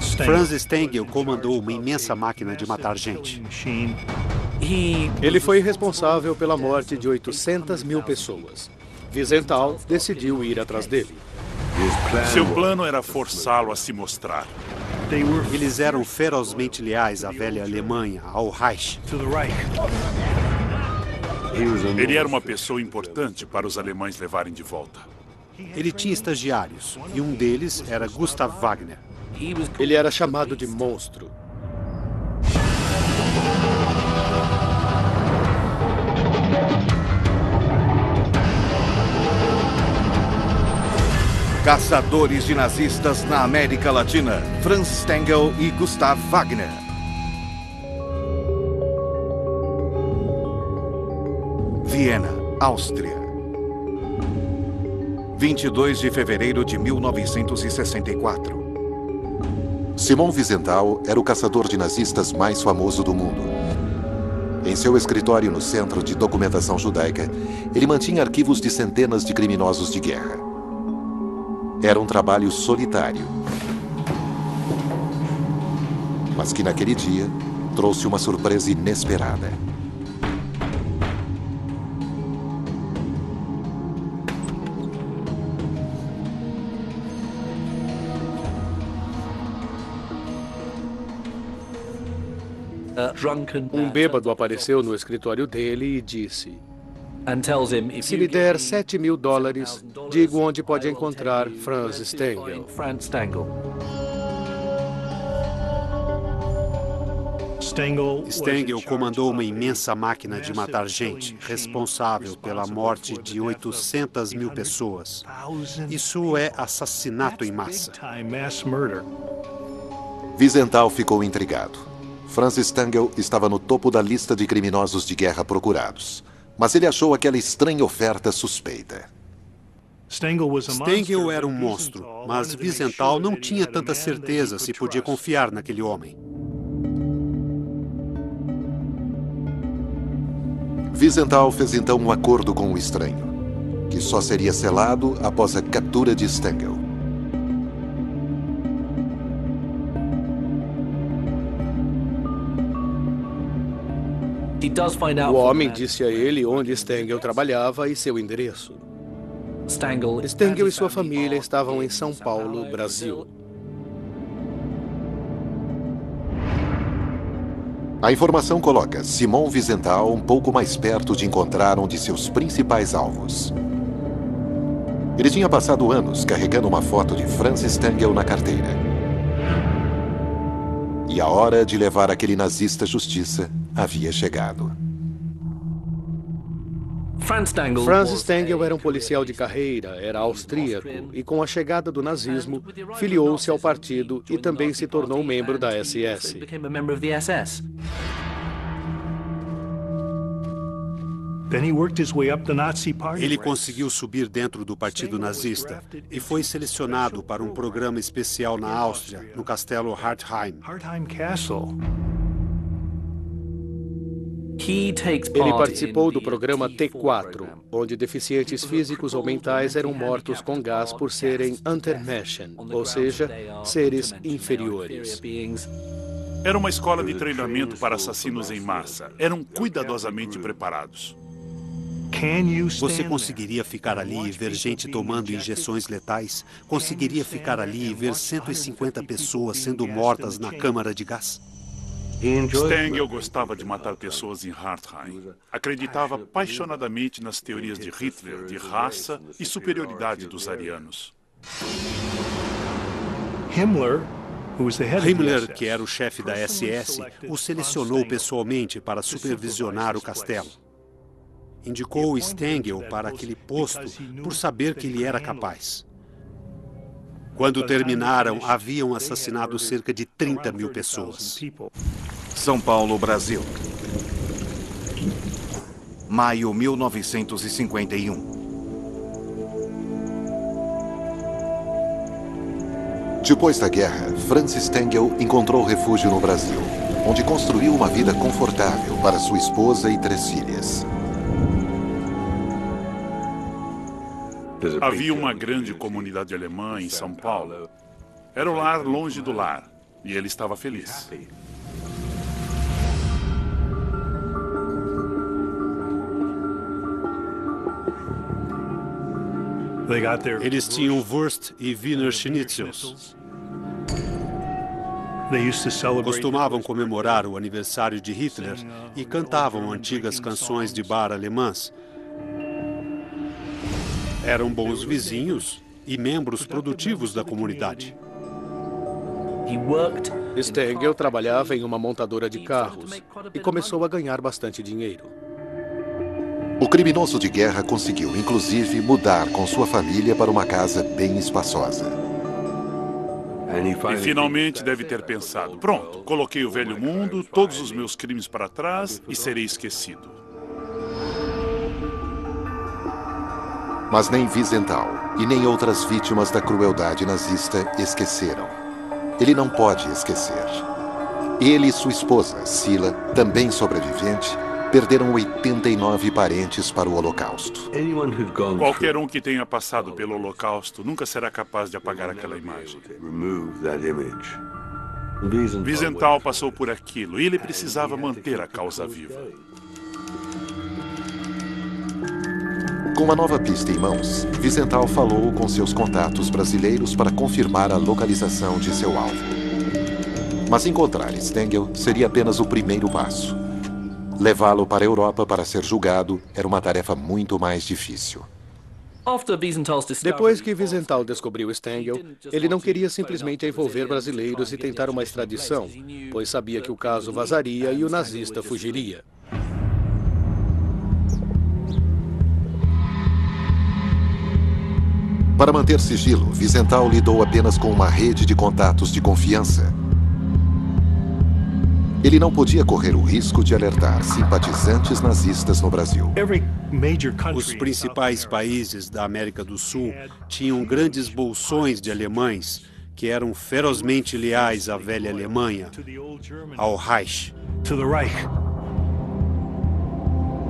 Franz Stengel comandou uma imensa máquina de matar gente. Ele foi responsável pela morte de 800 mil pessoas. Wiesenthal decidiu ir atrás dele. Seu plano era forçá-lo a se mostrar. Eles eram ferozmente leais à velha Alemanha, ao Reich. Ele era uma pessoa importante para os alemães levarem de volta. Ele tinha estagiários, e um deles era Gustav Wagner. Ele era chamado de monstro. Caçadores de nazistas na América Latina, Franz Stengel e Gustav Wagner. Viena, Áustria. 22 de fevereiro de 1964. Simon Wiesenthal era o caçador de nazistas mais famoso do mundo. Em seu escritório no Centro de Documentação Judaica, ele mantinha arquivos de centenas de criminosos de guerra. Era um trabalho solitário, mas que naquele dia trouxe uma surpresa inesperada. Um bêbado apareceu no escritório dele e disse: "Se me der $7.000, digo onde pode encontrar Franz Stengel." Stengel comandou uma imensa máquina de matar gente, responsável pela morte de 800 mil pessoas. Isso é assassinato em massa. Wiesenthal ficou intrigado. Franz Stengel estava no topo da lista de criminosos de guerra procurados, mas ele achou aquela estranha oferta suspeita. Stengel era um monstro, mas Wiesenthal não tinha tanta certeza se podia confiar naquele homem. Wiesenthal fez então um acordo com o estranho, que só seria selado após a captura de Stengel. O homem disse a ele onde Stengel trabalhava e seu endereço. Stengel e sua família estavam em São Paulo, Brasil. A informação coloca Simon Wiesenthal um pouco mais perto de encontrar um de seus principais alvos. Ele tinha passado anos carregando uma foto de Franz Stengel na carteira. E a hora de levar aquele nazista à justiça havia chegado. Franz Stengel era um policial de carreira, era austríaco e, com a chegada do nazismo, filiou-se ao partido e também se tornou membro da SS. Ele conseguiu subir dentro do partido nazista e foi selecionado para um programa especial na Áustria, no castelo Hartheim. Ele participou do programa T4, onde deficientes físicos ou mentais eram mortos com gás por serem Untermenschen, ou seja, seres inferiores. Era uma escola de treinamento para assassinos em massa. Eram cuidadosamente preparados. Você conseguiria ficar ali e ver gente tomando injeções letais? Conseguiria ficar ali e ver 150 pessoas sendo mortas na câmara de gás? Stengel gostava de matar pessoas em Hartheim. Acreditava apaixonadamente nas teorias de Hitler, de raça e superioridade dos arianos. Himmler, que era o chefe da SS, o selecionou pessoalmente para supervisionar o castelo. Indicou Stengel para aquele posto por saber que ele era capaz. Quando terminaram, haviam assassinado cerca de 30 mil pessoas. São Paulo, Brasil. Maio 1951. Depois da guerra, Franz Stengel encontrou refúgio no Brasil, onde construiu uma vida confortável para sua esposa e 3 filhas. Havia uma grande comunidade alemã em São Paulo. Era o lar longe do lar. E ele estava feliz. Eles tinham Wurst e Wiener Schnitzels. Costumavam comemorar o aniversário de Hitler e cantavam antigas canções de bar alemãs. Eram bons vizinhos e membros produtivos da comunidade. Stengel trabalhava em uma montadora de carros e começou a ganhar bastante dinheiro. O criminoso de guerra conseguiu, inclusive, mudar com sua família para uma casa bem espaçosa. E finalmente deve ter pensado, pronto, coloquei o velho mundo, todos os meus crimes para trás e serei esquecido. Mas nem Wiesenthal e nem outras vítimas da crueldade nazista esqueceram. Ele não pode esquecer. Ele e sua esposa, Sila, também sobrevivente, perderam 89 parentes para o Holocausto. Qualquer um que tenha passado pelo Holocausto nunca será capaz de apagar aquela imagem. Wiesenthal passou por aquilo e ele precisava manter a causa viva. Com uma nova pista em mãos, Wiesenthal falou com seus contatos brasileiros para confirmar a localização de seu alvo. Mas encontrar Stengel seria apenas o primeiro passo. Levá-lo para a Europa para ser julgado era uma tarefa muito mais difícil. Depois que Wiesenthal descobriu Stengel, ele não queria simplesmente envolver brasileiros e tentar uma extradição, pois sabia que o caso vazaria e o nazista fugiria. Para manter sigilo, Wiesenthal lidou apenas com uma rede de contatos de confiança. Ele não podia correr o risco de alertar simpatizantes nazistas no Brasil. Os principais países da América do Sul tinham grandes bolsões de alemães que eram ferozmente leais à velha Alemanha, ao Reich.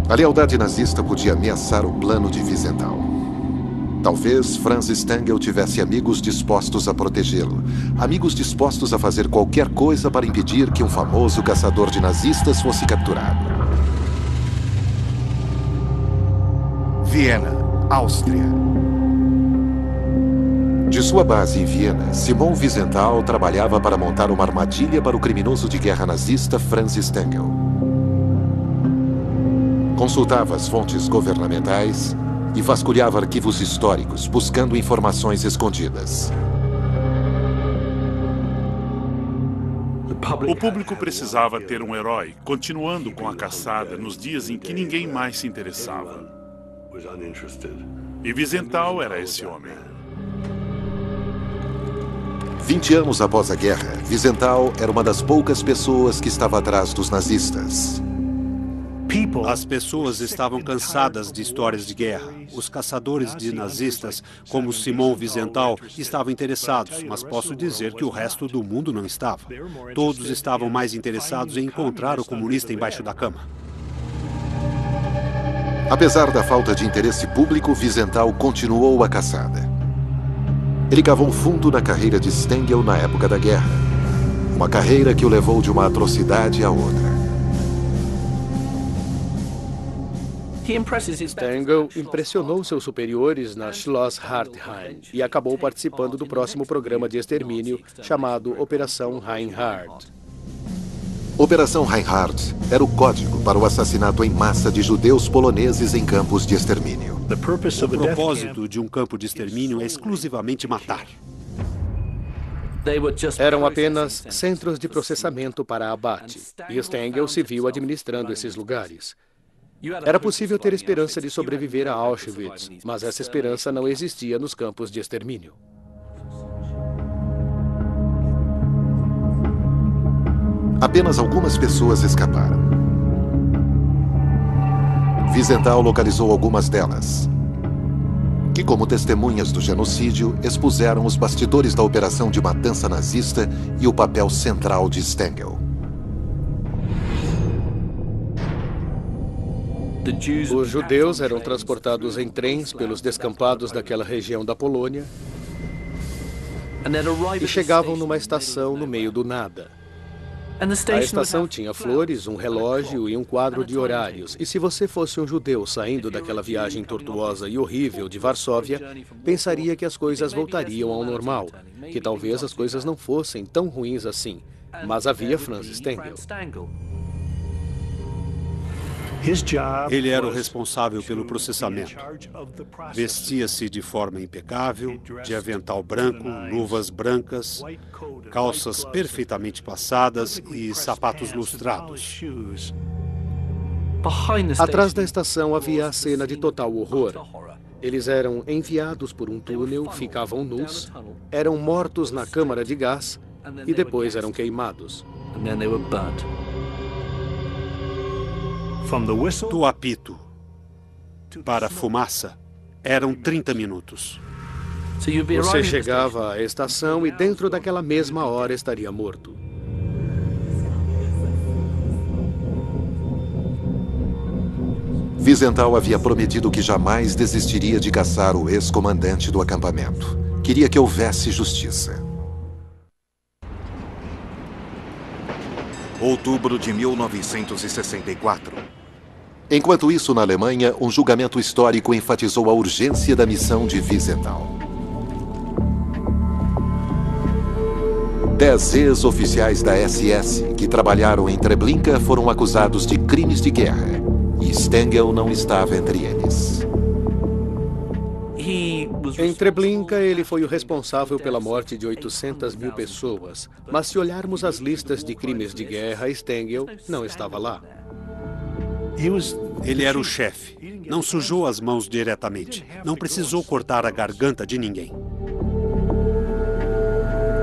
A lealdade nazista podia ameaçar o plano de Wiesenthal. Talvez Franz Stengel tivesse amigos dispostos a protegê-lo, amigos dispostos a fazer qualquer coisa para impedir que um famoso caçador de nazistas fosse capturado. Viena, Áustria. De sua base em Viena, Simon Wiesenthal trabalhava para montar uma armadilha para o criminoso de guerra nazista Franz Stengel. Consultava as fontes governamentais e vasculhava arquivos históricos, buscando informações escondidas. O público precisava ter um herói, continuando com a caçada nos dias em que ninguém mais se interessava. E Wiesenthal era esse homem. 20 anos após a guerra, Wiesenthal era uma das poucas pessoas que estava atrás dos nazistas. As pessoas estavam cansadas de histórias de guerra. Os caçadores de nazistas, como Simon Wiesenthal, estavam interessados, mas posso dizer que o resto do mundo não estava. Todos estavam mais interessados em encontrar o comunista embaixo da cama. Apesar da falta de interesse público, Wiesenthal continuou a caçada. Ele cavou fundo na carreira de Stengel na época da guerra. Uma carreira que o levou de uma atrocidade a outra. Stengel impressionou seus superiores na Schloss Hartheim e acabou participando do próximo programa de extermínio chamado Operação Reinhard. Operação Reinhard era o código para o assassinato em massa de judeus poloneses em campos de extermínio. O propósito de um campo de extermínio é exclusivamente matar. Eram apenas centros de processamento para abate, e Stengel se viu administrando esses lugares. Era possível ter esperança de sobreviver a Auschwitz, mas essa esperança não existia nos campos de extermínio. Apenas algumas pessoas escaparam. Wiesenthal localizou algumas delas, que, como testemunhas do genocídio, expuseram os bastidores da operação de matança nazista e o papel central de Stengel. Os judeus eram transportados em trens pelos descampados daquela região da Polônia e chegavam numa estação no meio do nada. A estação tinha flores, um relógio e um quadro de horários. E se você fosse um judeu saindo daquela viagem tortuosa e horrível de Varsóvia, pensaria que as coisas voltariam ao normal, que talvez as coisas não fossem tão ruins assim. Mas havia Franz Stengel. Ele era o responsável pelo processamento. Vestia-se de forma impecável, de avental branco, luvas brancas, calças perfeitamente passadas e sapatos lustrados. Atrás da estação havia a cena de total horror. Eles eram enviados por um túnel, ficavam nus, eram mortos na câmara de gás e depois eram queimados. Do apito para a fumaça, eram 30 minutos. Você chegava à estação e dentro daquela mesma hora estaria morto. Wiesenthal havia prometido que jamais desistiria de caçar o ex-comandante do acampamento. Queria que houvesse justiça. Outubro de 1964. Enquanto isso, na Alemanha, um julgamento histórico enfatizou a urgência da missão de Wiesenthal. 10 ex-oficiais da SS que trabalharam em Treblinka foram acusados de crimes de guerra, e Stengel não estava entre eles. Em Treblinka, ele foi o responsável pela morte de 800.000 pessoas. Mas se olharmos as listas de crimes de guerra, Stengel não estava lá. Ele era o chefe. Não sujou as mãos diretamente. Não precisou cortar a garganta de ninguém.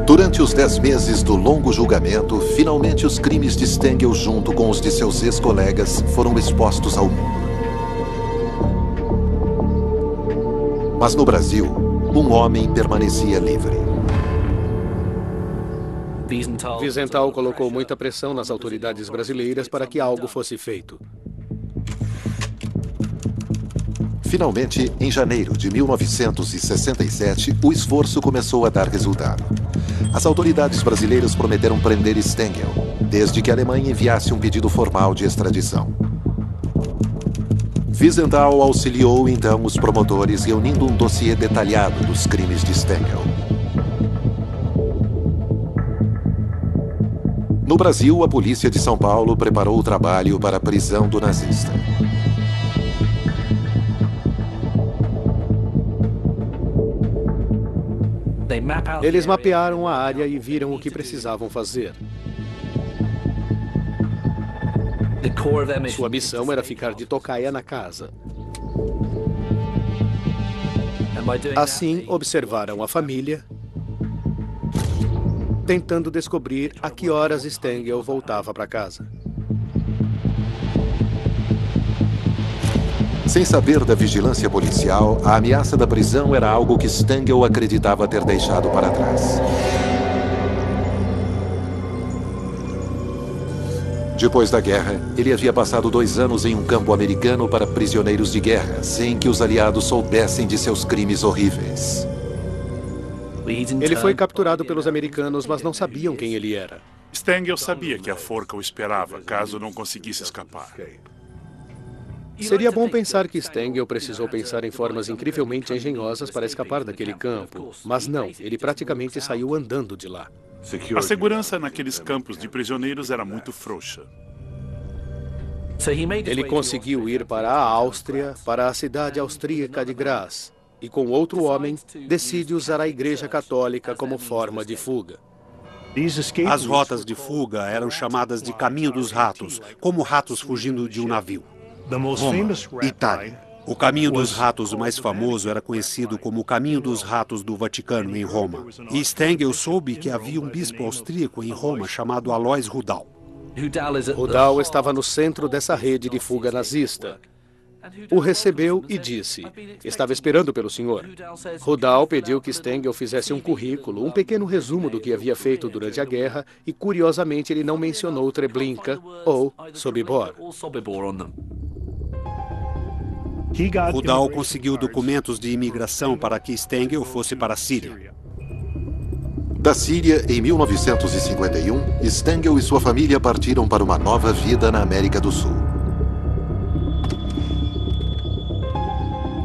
Durante os 10 meses do longo julgamento, finalmente os crimes de Stengel, junto com os de seus ex-colegas, foram expostos ao mundo. Mas no Brasil, um homem permanecia livre. Wiesenthal colocou muita pressão nas autoridades brasileiras para que algo fosse feito. Finalmente, em janeiro de 1967, o esforço começou a dar resultado. As autoridades brasileiras prometeram prender Stengel, desde que a Alemanha enviasse um pedido formal de extradição. Wiesenthal auxiliou então os promotores reunindo um dossiê detalhado dos crimes de Stengel. No Brasil, a polícia de São Paulo preparou o trabalho para a prisão do nazista. Eles mapearam a área e viram o que precisavam fazer. Sua missão era ficar de tocaia na casa. Assim, observaram a família, tentando descobrir a que horas Stengel voltava para casa. Sem saber da vigilância policial, a ameaça da prisão era algo que Stengel acreditava ter deixado para trás. Depois da guerra, ele havia passado 2 anos em um campo americano para prisioneiros de guerra, sem que os aliados soubessem de seus crimes horríveis. Ele foi capturado pelos americanos, mas não sabiam quem ele era. Stengel sabia que a forca o esperava, caso não conseguisse escapar. Seria bom pensar que Stengel precisou pensar em formas incrivelmente engenhosas para escapar daquele campo. Mas não, ele praticamente saiu andando de lá. A segurança naqueles campos de prisioneiros era muito frouxa. Ele conseguiu ir para a Áustria, para a cidade austríaca de Graz, e com outro homem, decide usar a Igreja Católica como forma de fuga. As rotas de fuga eram chamadas de Caminho dos Ratos, como ratos fugindo de um navio. Roma, Itália. O Caminho dos Ratos, o mais famoso, era conhecido como o Caminho dos Ratos do Vaticano, em Roma. E Stengel soube que havia um bispo austríaco em Roma chamado Alois Rudal. Rudal estava no centro dessa rede de fuga nazista. O recebeu e disse: "Estava esperando pelo senhor." Rudal pediu que Stengel fizesse um currículo, um pequeno resumo do que havia feito durante a guerra, e curiosamente ele não mencionou Treblinka ou Sobibor. Rudal conseguiu documentos de imigração para que Stengel fosse para a Síria. Da Síria, em 1951, Stengel e sua família partiram para uma nova vida na América do Sul.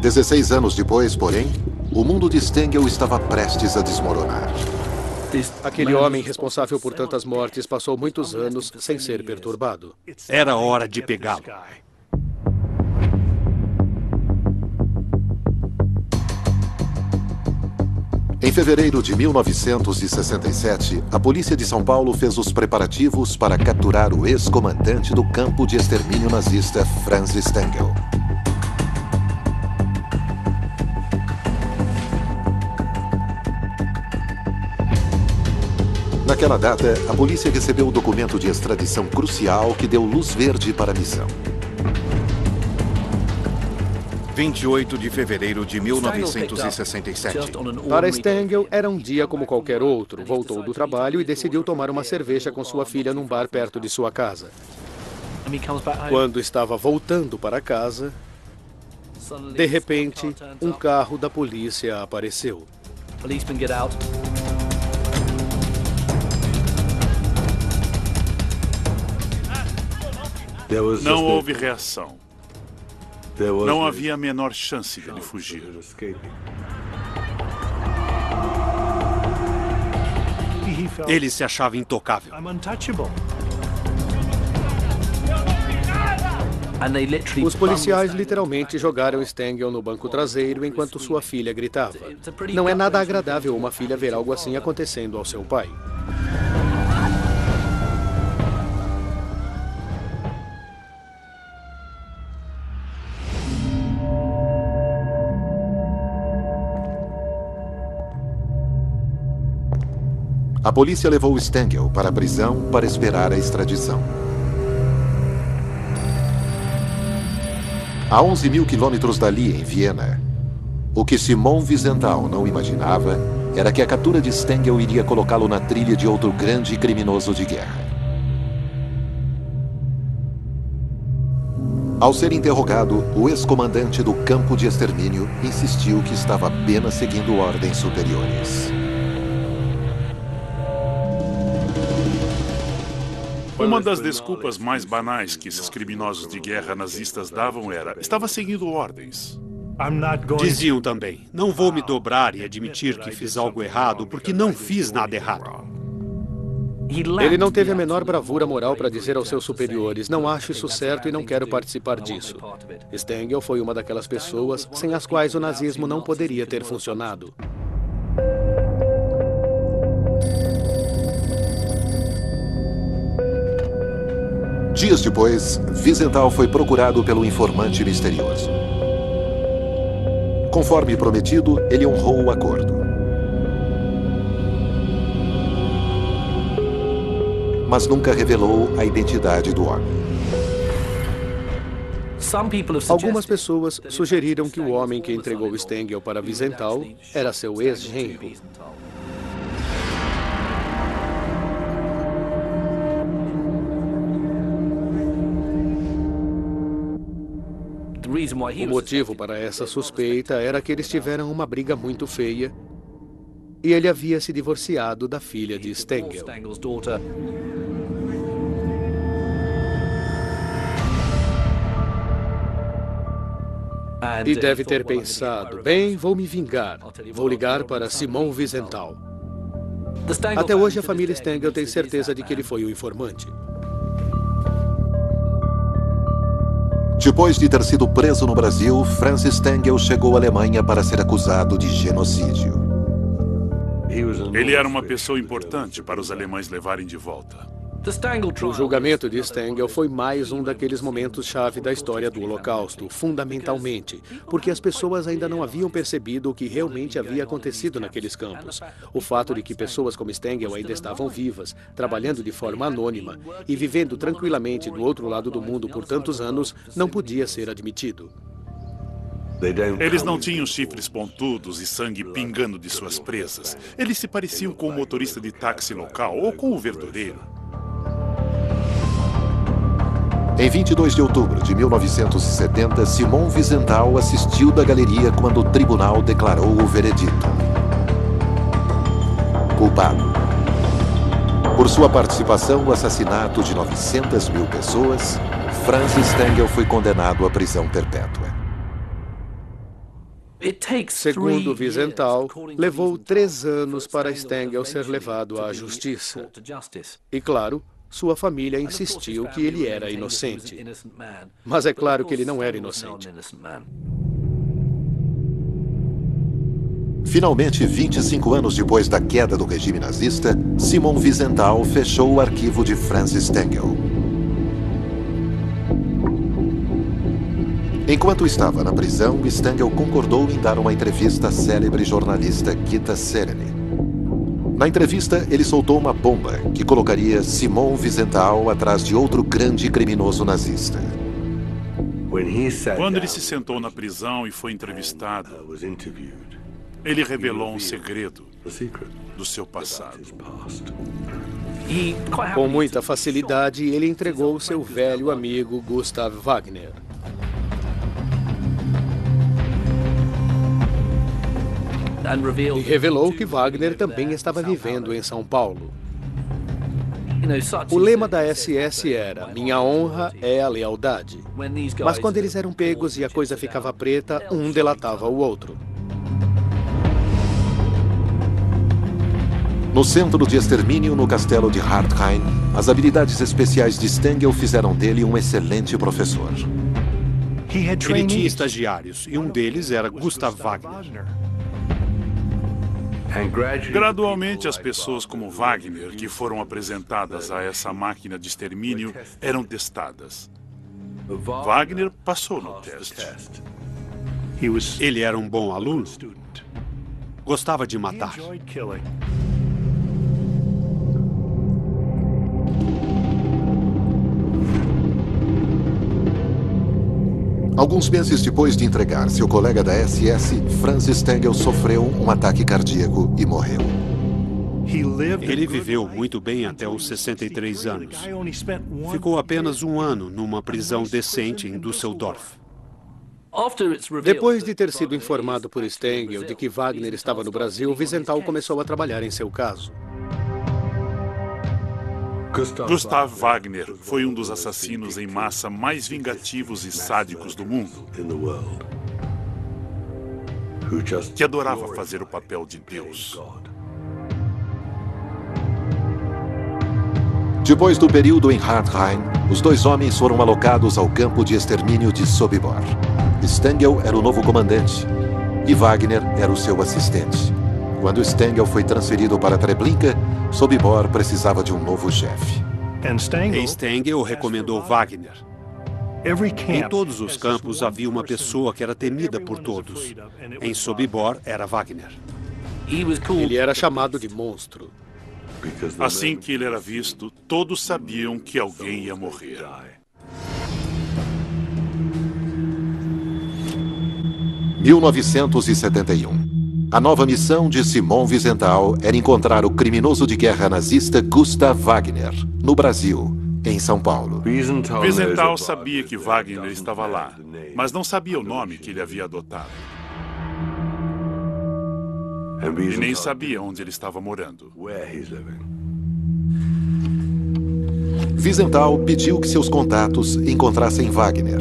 16 anos depois, porém, o mundo de Stengel estava prestes a desmoronar. Aquele homem responsável por tantas mortes passou muitos anos sem ser perturbado. Era hora de pegá-lo. Em fevereiro de 1967, a polícia de São Paulo fez os preparativos para capturar o ex-comandante do campo de extermínio nazista Franz Stengel. Naquela data, a polícia recebeu o documento de extradição crucial que deu luz verde para a missão. 28 de fevereiro de 1967. Para Stengel, era um dia como qualquer outro. Voltou do trabalho e decidiu tomar uma cerveja com sua filha num bar perto de sua casa. Quando estava voltando para casa, de repente, um carro da polícia apareceu. Não houve reação. Não havia a menor chance de ele fugir. Ele se achava intocável. Os policiais literalmente jogaram Stengel no banco traseiro enquanto sua filha gritava. Não é nada agradável uma filha ver algo assim acontecendo ao seu pai. A polícia levou Stengel para a prisão para esperar a extradição. A 11 mil quilômetros dali, em Viena, o que Simon Wiesenthal não imaginava era que a captura de Stengel iria colocá-lo na trilha de outro grande criminoso de guerra. Ao ser interrogado, o ex-comandante do campo de extermínio insistiu que estava apenas seguindo ordens superiores. Uma das desculpas mais banais que esses criminosos de guerra nazistas davam era: estava seguindo ordens. Diziam também: não vou me dobrar e admitir que fiz algo errado, porque não fiz nada errado. Ele não teve a menor bravura moral para dizer aos seus superiores: não acho isso certo e não quero participar disso. Stengel foi uma daquelas pessoas sem as quais o nazismo não poderia ter funcionado. Dias depois, Wiesenthal foi procurado pelo informante misterioso. Conforme prometido, ele honrou o acordo. Mas nunca revelou a identidade do homem. Algumas pessoas sugeriram que o homem que entregou Stengel para Wiesenthal era seu ex-genro. O motivo para essa suspeita era que eles tiveram uma briga muito feia e ele havia se divorciado da filha de Stengel. E deve ter pensado: bem, vou me vingar. Vou ligar para Simon Wiesenthal. Até hoje a família Stengel tem certeza de que ele foi o informante. Depois de ter sido preso no Brasil, Franz Stengel chegou à Alemanha para ser acusado de genocídio. Ele era uma pessoa importante para os alemães levarem de volta. O julgamento de Stengel foi mais um daqueles momentos-chave da história do Holocausto, fundamentalmente, porque as pessoas ainda não haviam percebido o que realmente havia acontecido naqueles campos. O fato de que pessoas como Stengel ainda estavam vivas, trabalhando de forma anônima e vivendo tranquilamente do outro lado do mundo por tantos anos, não podia ser admitido. Eles não tinham chifres pontudos e sangue pingando de suas presas. Eles se pareciam com o motorista de táxi local ou com o verdureiro. Em 22 de outubro de 1970, Simon Wiesenthal assistiu da galeria quando o tribunal declarou o veredito: culpado. Por sua participação no assassinato de 900 mil pessoas, Francis Stengel foi condenado à prisão perpétua. Segundo Wiesenthal, levou 3 anos para Stengel ser levado à justiça. E, claro, sua família insistiu que ele era inocente. Mas é claro que ele não era inocente. Finalmente, 25 anos depois da queda do regime nazista, Simon Wiesenthal fechou o arquivo de Francis Stengel. Enquanto estava na prisão, Stengel concordou em dar uma entrevista à célebre jornalista Gitta Sereny. Na entrevista, ele soltou uma bomba que colocaria Simon Wiesenthal atrás de outro grande criminoso nazista. Quando ele se sentou na prisão e foi entrevistado, ele revelou um segredo do seu passado. Com muita facilidade, ele entregou seu velho amigo Gustav Wagner. E revelou que Wagner também estava vivendo em São Paulo. O lema da SS era: minha honra é a lealdade. Mas quando eles eram pegos e a coisa ficava preta, um delatava o outro. No centro de extermínio no castelo de Hartheim, as habilidades especiais de Stengel fizeram dele um excelente professor. Ele tinha estagiários e um deles era Gustav Wagner. Gradualmente, as pessoas como Wagner, que foram apresentadas a essa máquina de extermínio, eram testadas. Wagner passou no teste. Ele era um bom aluno. Gostava de matar. Alguns meses depois de entregar seu colega da SS, Francis Stengel sofreu um ataque cardíaco e morreu. Ele viveu muito bem até os 63 anos. Ficou apenas 1 ano numa prisão decente em Düsseldorf. Depois de ter sido informado por Stengel de que Wagner estava no Brasil, Wiesenthal começou a trabalhar em seu caso. Gustav Wagner foi um dos assassinos em massa mais vingativos e sádicos do mundo, que adorava fazer o papel de Deus. Depois do período em Hartheim, os 2 homens foram alocados ao campo de extermínio de Sobibor. Stengel era o novo comandante e Wagner era o seu assistente. Quando Stengel foi transferido para Treblinka, Sobibor precisava de um novo chefe. E Stengel recomendou Wagner. Em todos os campos havia uma pessoa que era temida por todos. Em Sobibor era Wagner. Ele era chamado de monstro. Assim que ele era visto, todos sabiam que alguém ia morrer. Em 1971. A nova missão de Simon Wiesenthal era encontrar o criminoso de guerra nazista Gustav Wagner, no Brasil, em São Paulo. Wiesenthal sabia que Wagner estava lá, mas não sabia o nome que ele havia adotado. E nem sabia onde ele estava morando. Wiesenthal pediu que seus contatos encontrassem Wagner,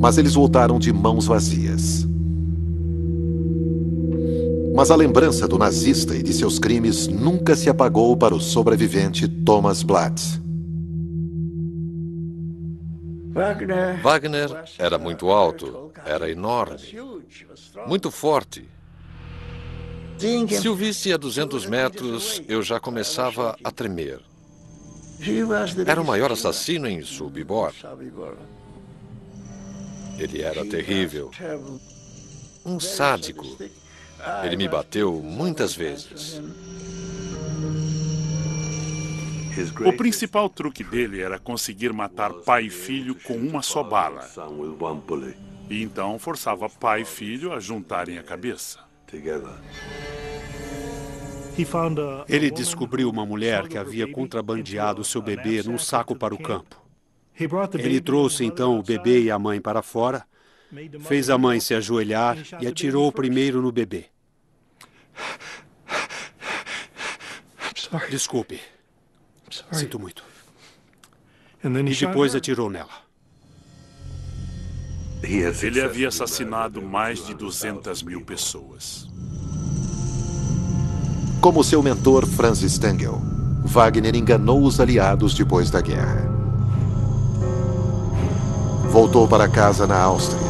mas eles voltaram de mãos vazias. Mas a lembrança do nazista e de seus crimes nunca se apagou para o sobrevivente Thomas Blatt. Wagner era muito alto, era enorme, muito forte. Se o visse a 200 metros, eu já começava a tremer. Era o maior assassino em Sobibor. Ele era terrível, um sádico. Ele me bateu muitas vezes. O principal truque dele era conseguir matar pai e filho com uma só bala. E então forçava pai e filho a juntarem a cabeça. Ele descobriu uma mulher que havia contrabandeado seu bebê num saco para o campo. Ele trouxe então o bebê e a mãe para fora, fez a mãe se ajoelhar e atirou primeiro no bebê. Desculpe. Sinto muito. E depois atirou nela. Ele havia assassinado mais de 200.000 pessoas. Como seu mentor Franz Stengel, Wagner enganou os aliados depois da guerra. Voltou para casa na Áustria.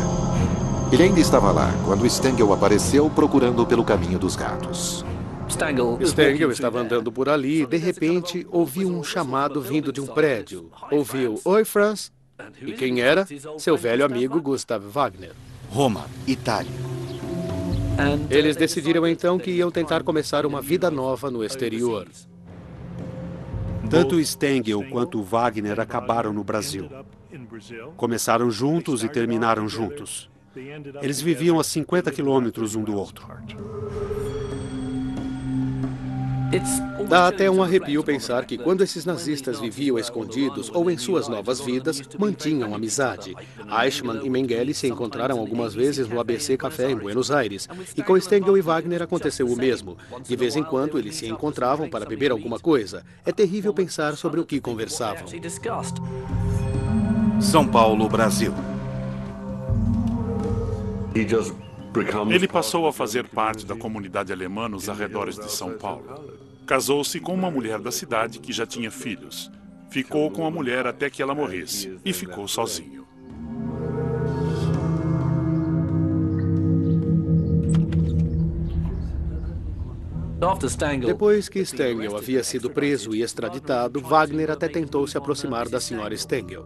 Ele ainda estava lá quando Stengel apareceu procurando pelo caminho dos gatos. Stengel estava andando por ali e, de repente, ouviu um chamado vindo de um prédio. Ouviu: "Oi, Franz." E quem era? Seu velho amigo Gustav Wagner. Roma, Itália. Eles decidiram então que iam tentar começar uma vida nova no exterior. Tanto Stengel quanto Wagner acabaram no Brasil. Começaram juntos e terminaram juntos. Eles viviam a 50 quilômetros um do outro. Dá até um arrepio pensar que quando esses nazistas viviam escondidos ou em suas novas vidas, mantinham amizade. Eichmann e Mengele se encontraram algumas vezes no ABC Café em Buenos Aires. E com Stengel e Wagner aconteceu o mesmo. De vez em quando eles se encontravam para beber alguma coisa. É terrível pensar sobre o que conversavam. São Paulo, Brasil. Ele passou a fazer parte da comunidade alemã nos arredores de São Paulo. Casou-se com uma mulher da cidade que já tinha filhos. Ficou com a mulher até que ela morresse e ficou sozinho. Depois que Stengel havia sido preso e extraditado, Wagner até tentou se aproximar da senhora Stengel.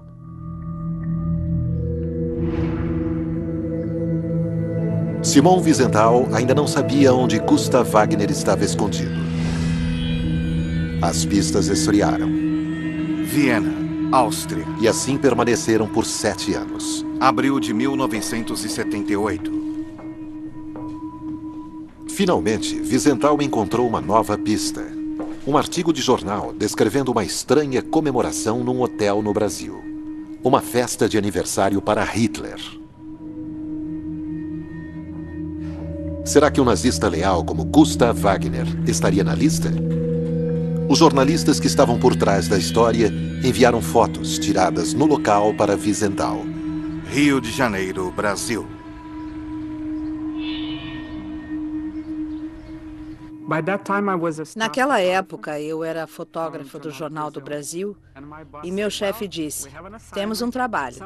Simon Wiesenthal ainda não sabia onde Gustav Wagner estava escondido. As pistas esfriaram. Viena, Áustria. E assim permaneceram por 7 anos. Abril de 1978. Finalmente, Wiesenthal encontrou uma nova pista. Um artigo de jornal descrevendo uma estranha comemoração num hotel no Brasil. Uma festa de aniversário para Hitler. Será que um nazista leal como Gustav Wagner estaria na lista? Os jornalistas que estavam por trás da história enviaram fotos tiradas no local para Wiesenthal. Rio de Janeiro, Brasil. Naquela época, eu era fotógrafa do Jornal do Brasil e meu chefe disse: "Temos um trabalho."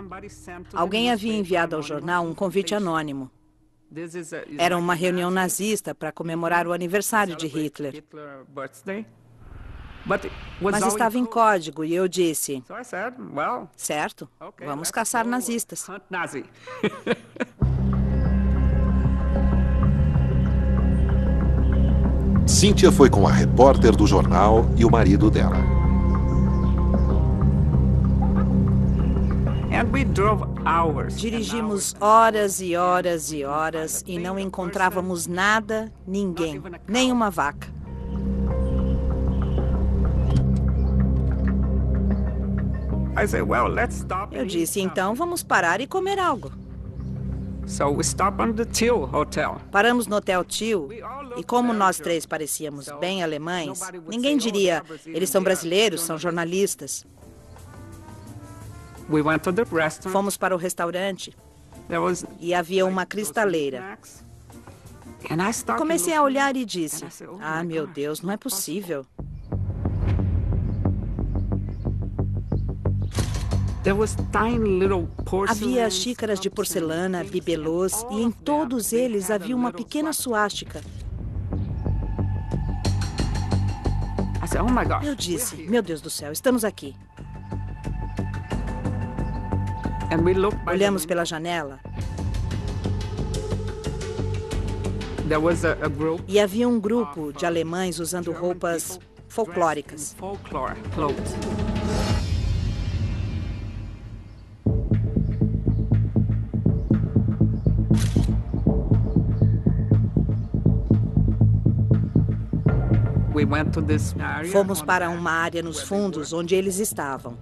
Alguém havia enviado ao jornal um convite anônimo. Era uma reunião nazista para comemorar o aniversário de Hitler. Mas estava em código e eu disse: "Certo, vamos caçar nazistas." Cíntia foi com a repórter do jornal e o marido dela. Dirigimos horas e horas e horas e não encontrávamos nada, ninguém, nem uma vaca. Eu disse: "Então vamos parar e comer algo." Paramos no Hotel Till e como nós três parecíamos bem alemães, ninguém diria: "Eles são brasileiros, são jornalistas." Fomos para o restaurante e havia uma cristaleira. Comecei a olhar e disse: "Ah, meu Deus, não é possível." Havia xícaras de porcelana, bibelôs, e em todos eles havia uma pequena suástica. Eu disse: "Meu Deus do céu, estamos aqui." Olhamos pela janela e havia um grupo de alemães usando roupas folclóricas. Fomos para uma área nos fundos onde eles estavam.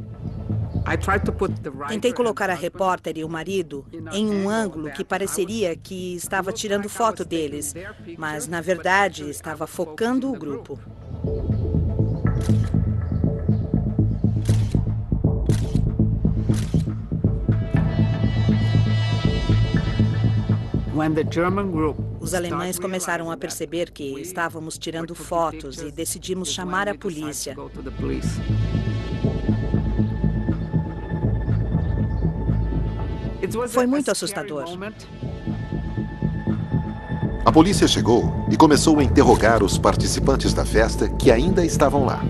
Tentei colocar a repórter e o marido em um ângulo que pareceria que estava tirando foto deles, mas, na verdade, estava focando o grupo. Os alemães começaram a perceber que estávamos tirando fotos e decidimos chamar a polícia. Foi muito assustador. A polícia chegou e começou a interrogar os participantes da festa que ainda estavam lá.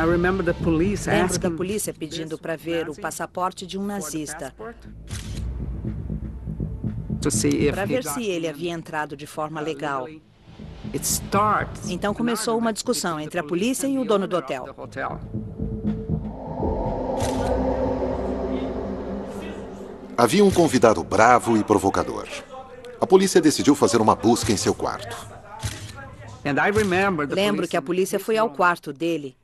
Lembro da polícia pedindo para ver o passaporte de um nazista, para ver se ele havia entrado de forma legal. Então começou uma discussão entre a polícia e o dono do hotel. Havia um convidado bravo e provocador. A polícia decidiu fazer uma busca em seu quarto. Lembro que a polícia foi ao quarto dele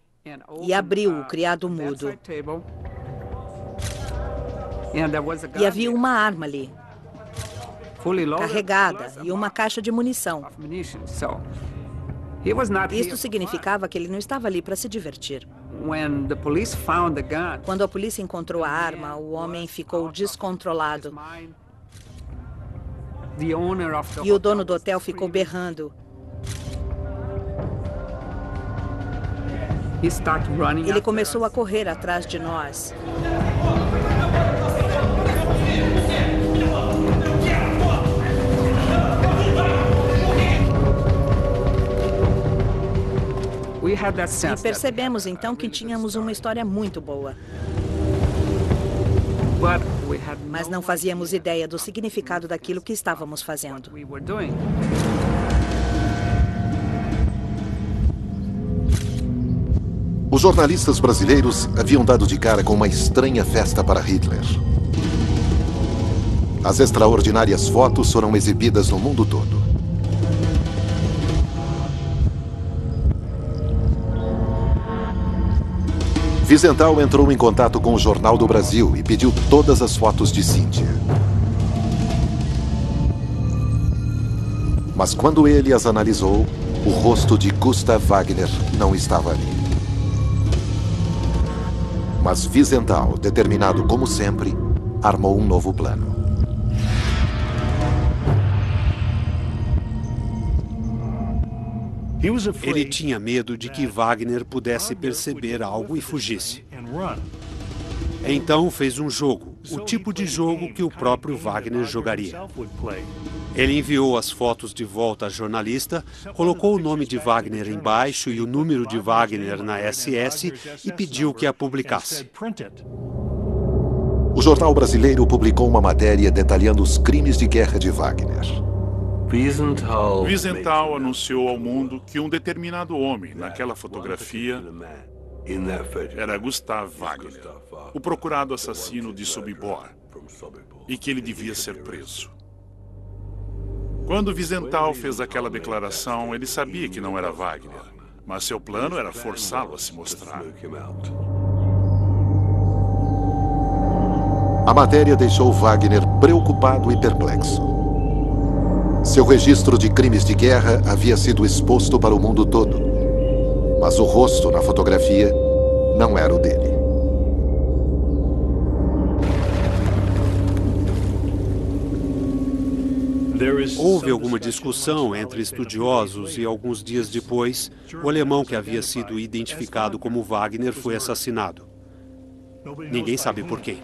e abriu o criado mudo. E havia uma arma ali, carregada, e uma caixa de munição. Isto significava que ele não estava ali para se divertir. Quando a polícia encontrou a arma, o homem ficou descontrolado. E o dono do hotel ficou berrando. Ele começou a correr atrás de nós. E percebemos então que tínhamos uma história muito boa. Mas não fazíamos ideia do significado daquilo que estávamos fazendo. Os jornalistas brasileiros haviam dado de cara com uma estranha festa para Hitler. As extraordinárias fotos foram exibidas no mundo todo. Wiesenthal entrou em contato com o Jornal do Brasil e pediu todas as fotos de Cíntia. Mas quando ele as analisou, o rosto de Gustav Wagner não estava ali. Mas Wiesenthal, determinado como sempre, armou um novo plano. Ele tinha medo de que Wagner pudesse perceber algo e fugisse. Então fez um jogo, o tipo de jogo que o próprio Wagner jogaria. Ele enviou as fotos de volta à jornalista, colocou o nome de Wagner embaixo e o número de Wagner na SS e pediu que a publicasse. O jornal brasileiro publicou uma matéria detalhando os crimes de guerra de Wagner. Wiesenthal anunciou ao mundo que um determinado homem naquela fotografia era Gustav Wagner, o procurado assassino de Sobibor, e que ele devia ser preso. Quando Wiesenthal fez aquela declaração, ele sabia que não era Wagner, mas seu plano era forçá-lo a se mostrar. A matéria deixou Wagner preocupado e perplexo. Seu registro de crimes de guerra havia sido exposto para o mundo todo, mas o rosto na fotografia não era o dele. Houve alguma discussão entre estudiosos e alguns dias depois, o alemão que havia sido identificado como Wagner foi assassinado. Ninguém sabe por quem.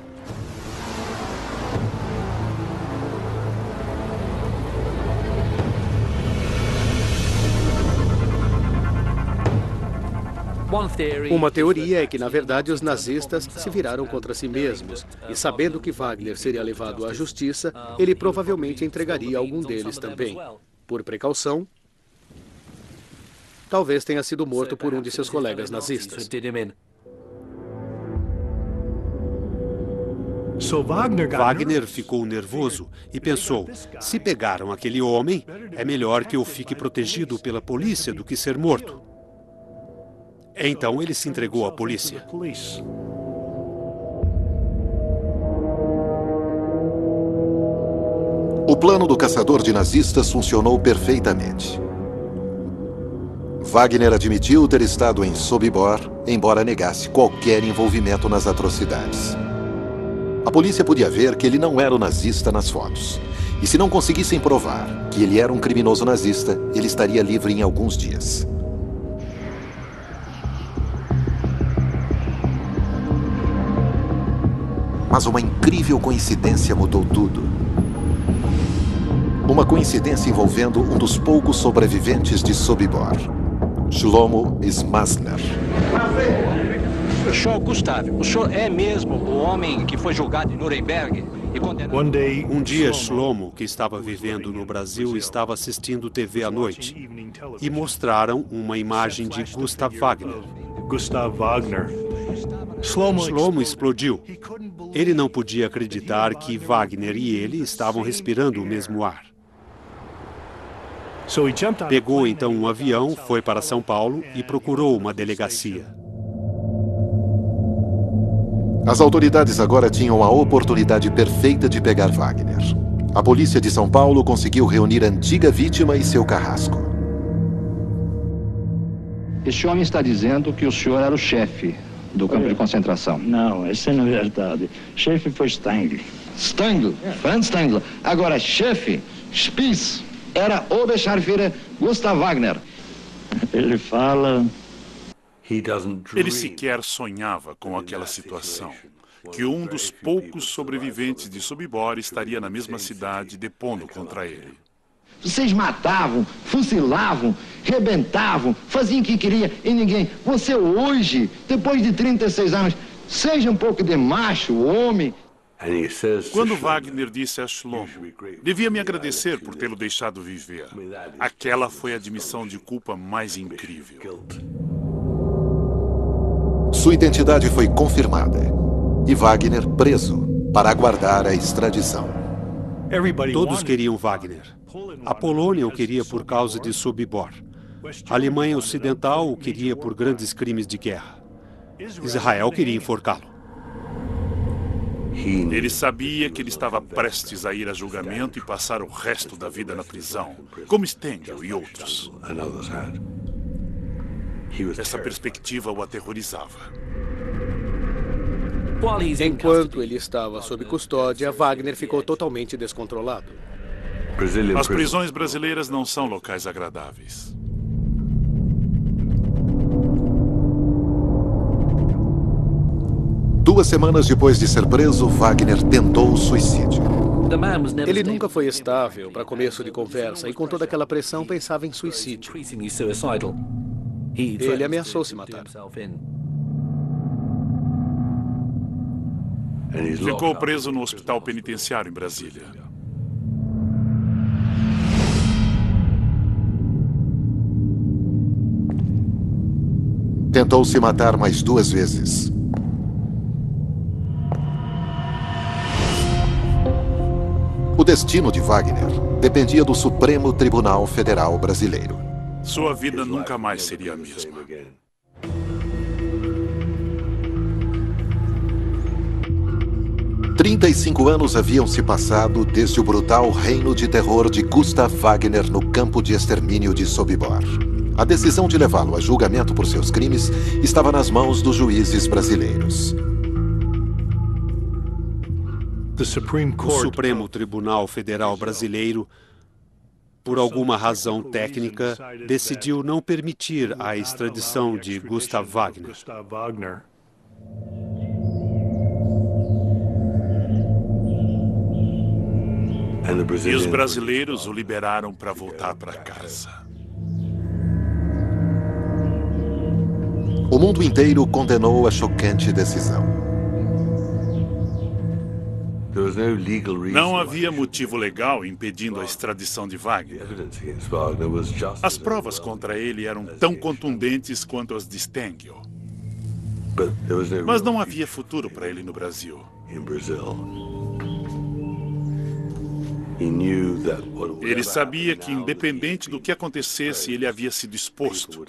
Uma teoria é que, na verdade, os nazistas se viraram contra si mesmos e, sabendo que Wagner seria levado à justiça, ele provavelmente entregaria algum deles também. Por precaução, talvez tenha sido morto por um de seus colegas nazistas. Wagner ficou nervoso e pensou, se pegaram aquele homem, é melhor que eu fique protegido pela polícia do que ser morto. Então ele se entregou à polícia. O plano do caçador de nazistas funcionou perfeitamente. Wagner admitiu ter estado em Sobibor, embora negasse qualquer envolvimento nas atrocidades. A polícia podia ver que ele não era o nazista nas fotos. E se não conseguissem provar que ele era um criminoso nazista, ele estaria livre em alguns dias. Mas uma incrível coincidência mudou tudo. Uma coincidência envolvendo um dos poucos sobreviventes de Sobibor, Shlomo Smasner. Senhor Gustavo, o senhor é mesmo o homem que foi julgado em Nuremberg e condenado? Um dia, Shlomo, que estava vivendo no Brasil, estava assistindo TV à noite e mostraram uma imagem de Gustav Wagner. Shlomo explodiu. Ele não podia acreditar que Wagner e ele estavam respirando o mesmo ar. Pegou então um avião, foi para São Paulo e procurou uma delegacia. As autoridades agora tinham a oportunidade perfeita de pegar Wagner. A polícia de São Paulo conseguiu reunir a antiga vítima e seu carrasco. Este homem está dizendo que o senhor era o chefe do campo de concentração. Não, isso não é verdade. Chefe foi Stangl. Stangl? Franz Stangl. Agora, chefe, Spitz, era Oberscharführer Gustav Wagner. Ele fala... Ele sequer sonhava com aquela situação, que um dos poucos sobreviventes de Sobibor estaria na mesma cidade depondo contra ele. Vocês matavam, fuzilavam, rebentavam, faziam o que queria e ninguém. Você hoje, depois de 36 anos, seja um pouco de macho, homem. Quando Wagner disse a Shlomo, devia me agradecer por tê-lo deixado viver. Aquela foi a admissão de culpa mais incrível. Sua identidade foi confirmada e Wagner preso para aguardar a extradição. Todos queriam Wagner. A Polônia o queria por causa de Sobibor. A Alemanha Ocidental o queria por grandes crimes de guerra. Israel queria enforcá-lo. Ele sabia que ele estava prestes a ir a julgamento e passar o resto da vida na prisão, como Stengel e outros. Essa perspectiva o aterrorizava. Enquanto ele estava sob custódia, Wagner ficou totalmente descontrolado. As prisões brasileiras não são locais agradáveis. Duas semanas depois de ser preso, Wagner tentou o suicídio. Ele nunca foi estável para começo de conversa e com toda aquela pressão pensava em suicídio. Ele ameaçou se matar. Ficou preso no hospital penitenciário em Brasília. Tentou se matar mais 2 vezes. O destino de Wagner dependia do Supremo Tribunal Federal Brasileiro. Sua vida nunca mais seria a mesma. "35 anos haviam se passado desde o brutal reino de terror de Gustav Wagner no campo de extermínio de Sobibor. A decisão de levá-lo a julgamento por seus crimes estava nas mãos dos juízes brasileiros. O Supremo Tribunal Federal Brasileiro, por alguma razão técnica, decidiu não permitir a extradição de Gustav Wagner. E os brasileiros o liberaram para voltar para casa. O mundo inteiro condenou a chocante decisão. Não havia motivo legal impedindo a extradição de Wagner. As provas contra ele eram tão contundentes quanto as de Stengel. Mas não havia futuro para ele no Brasil. Ele sabia que, independente do que acontecesse, ele havia sido exposto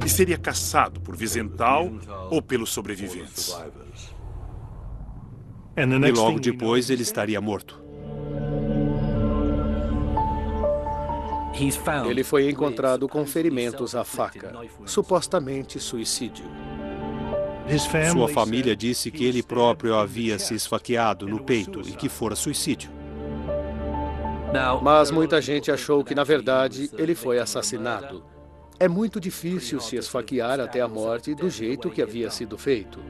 e seria caçado por Wiesenthal ou pelos sobreviventes. E logo depois ele estaria morto. Ele foi encontrado com ferimentos à faca, supostamente suicídio. Sua família disse que ele próprio havia se esfaqueado no peito e que fora suicídio. Mas muita gente achou que, na verdade, ele foi assassinado. É muito difícil se esfaquear até a morte do jeito que havia sido feito.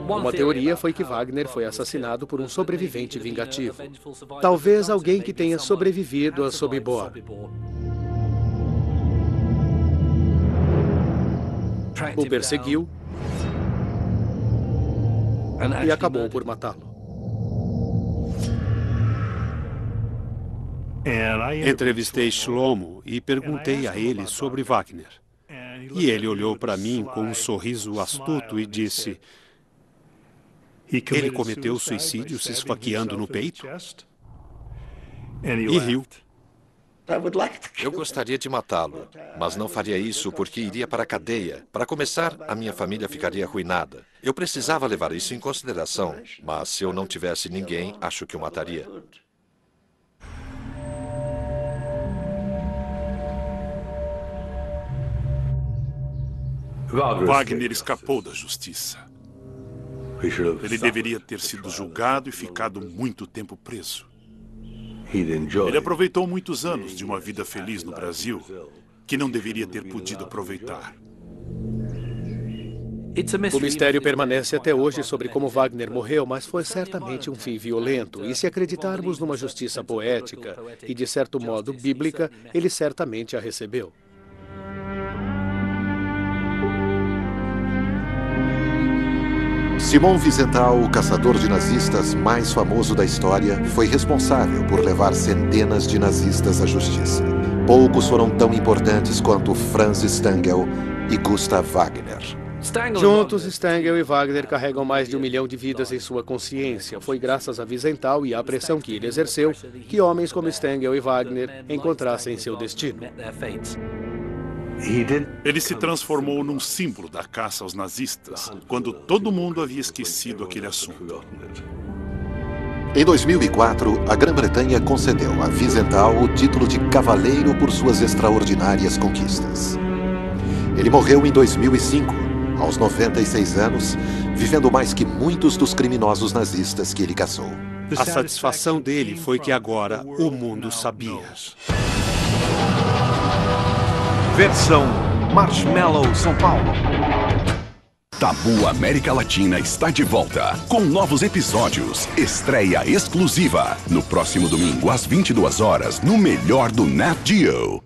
Uma teoria foi que Wagner foi assassinado por um sobrevivente vingativo. Talvez alguém que tenha sobrevivido a Sobibor. O perseguiu e acabou por matá-lo. Entrevistei Shlomo e perguntei a ele sobre Wagner. E ele olhou para mim com um sorriso astuto e disse: ele cometeu suicídio se esfaqueando no peito? E riu. Eu gostaria de matá-lo, mas não faria isso porque iria para a cadeia. Para começar, a minha família ficaria arruinada. Eu precisava levar isso em consideração, mas se eu não tivesse ninguém, acho que o mataria. Wagner escapou da justiça. Ele deveria ter sido julgado e ficado muito tempo preso. Ele aproveitou muitos anos de uma vida feliz no Brasil que não deveria ter podido aproveitar. O mistério permanece até hoje sobre como Wagner morreu, mas foi certamente um fim violento. E se acreditarmos numa justiça poética e, de certo modo, bíblica, ele certamente a recebeu. Simon Wiesenthal, o caçador de nazistas mais famoso da história, foi responsável por levar centenas de nazistas à justiça. Poucos foram tão importantes quanto Franz Stangl e Gustav Wagner. Juntos, Stangl e Wagner carregam mais de 1 milhão de vidas em sua consciência. Foi graças a Wiesenthal e à pressão que ele exerceu que homens como Stangl e Wagner encontrassem seu destino. Ele se transformou num símbolo da caça aos nazistas, quando todo mundo havia esquecido aquele assunto. Em 2004, a Grã-Bretanha concedeu a Wiesenthal o título de Cavaleiro por suas extraordinárias conquistas. Ele morreu em 2005, aos 96 anos, vivendo mais que muitos dos criminosos nazistas que ele caçou. A satisfação dele foi que agora o mundo sabia. Versão Marshmallow São Paulo. Tabu América Latina está de volta com novos episódios. Estreia exclusiva no próximo domingo às 22 horas no melhor do Nat Geo.